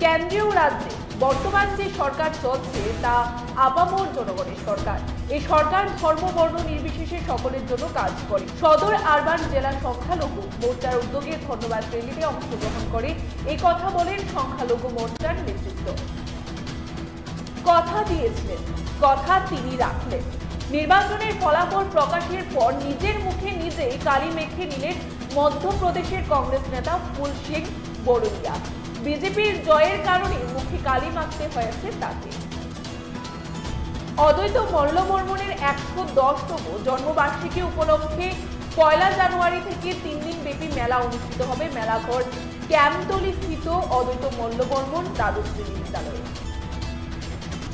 কেন্দ্রীয় রাজ্যে বর্তমান যে সরকার চলছে তা আপামর জনগণের সরকার। এই সরকার ধর্ম বর্ণ নির্বিশেষে সকলের জন্য কাজ করে। সদর আরবান জেলা সংখ্যালঘু মোর্চার উদ্যোগে ধন্যবাদ র্যালিতে অংশগ্রহণ করে এই কথা বলেন সংখ্যালঘু মোর্চার নেতৃত্ব। কথা দিয়েছিলেন, কথা তিনি রাখলেন। নির্বাচনের ফলাফল প্রকাশের পর নিজের মুখে নিজেই কালি মেখে নিলেন মধ্যপ্রদেশের কংগ্রেস নেতা ফুল সিং বড়ুইয়া। বিজেপির জয়ের কারণে মুখে কালি মাখতে হয়েছে তাকে। অদ্বৈত মল্লবর্মণের ১১০তম জন্মবার্ষিকী উপলক্ষে ১ জানুয়ারি থেকে ৩ দিন ব্যাপী মেলা অনুষ্ঠিত হবে মেলাঘর ক্যাম্পতলি স্থিত অদ্বৈত মল্লবর্মণ দ্বাদশ শ্রেণী বিদ্যালয়ে।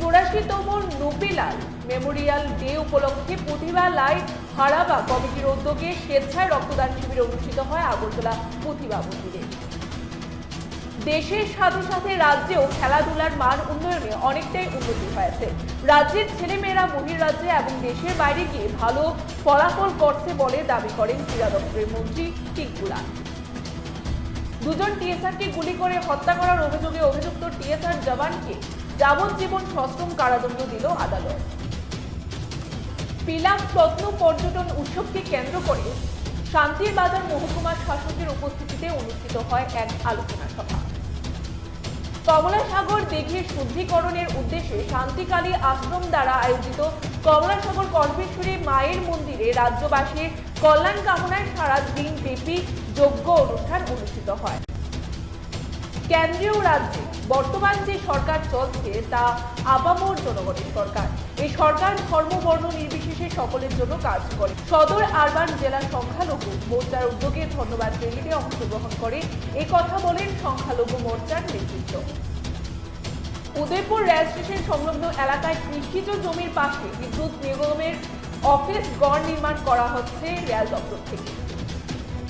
৮৪তম নোবেলাল মেমোরিয়াল ডে উপলক্ষে প্রতিভা লাই হারাবা কমিটির উদ্যোগে স্বেচ্ছায় রক্তদান শিবির অনুষ্ঠিত হয় আগরতলা প্রতিভা মন্দিরে। দেশের সাথে সাথে রাজ্যেও খেলাধুলার মান উন্নয়নে অনেকটাই উন্নতি হয়েছে। রাজ্যের ছেলেমেয়েরা বহির্রাজ্যে এবং দেশের বাইরে গিয়ে ভালো ফলাফল করছে বলে দাবি করেন ক্রীড়া দপ্তরের মন্ত্রী টিকুলা। দুজন টিএসআরকে গুলি করে হত্যা করার অভিযোগে অভিযুক্ত টিএসআর জওয়ানকে যাবজ্জীবন সশ্রম কারাদণ্ড দিল আদালত। পিলাম প্রত্ন পর্যটন উৎসবকে কেন্দ্র করে শান্তির বাজার মহকুমার শাসকের উপস্থিতিতে অনুষ্ঠিত হয় এক আলোচনা সভা। কমলাসাগর দিঘির শুদ্ধিকরণের উদ্দেশ্যে শান্তিকালী আশ্রম দ্বারা আয়োজিত কমলাসাগর কল্পেশ্বরী মায়ের মন্দিরে রাজ্যবাসীর কল্যাণ কামনায় সারা দিন ব্যাপী যজ্ঞ অনুষ্ঠান অনুষ্ঠিত হয়। কেন্দ্রীয় রাজ্যে বর্তমান যে সরকার চলছে তা আপামর জনগণের সরকার। এই সরকার ধর্ম বর্ণ নির্বিশেষে সকলের জন্য কাজ করে। সদর আরবান জেলা সংখ্যালঘু মোর্চার উদ্যোগে ধন্যবাদ র্যালিতে অংশগ্রহণ করে এই কথা বলেন সংখ্যালঘু মোর্চার নেতৃত্ব। উদয়পুর রেল স্টেশন সংলগ্ন এলাকায় কৃষিজ জমির পাশে বিদ্যুৎ নিগমের অফিস গড় নির্মাণ করা হচ্ছে রেল দপ্তর থেকে।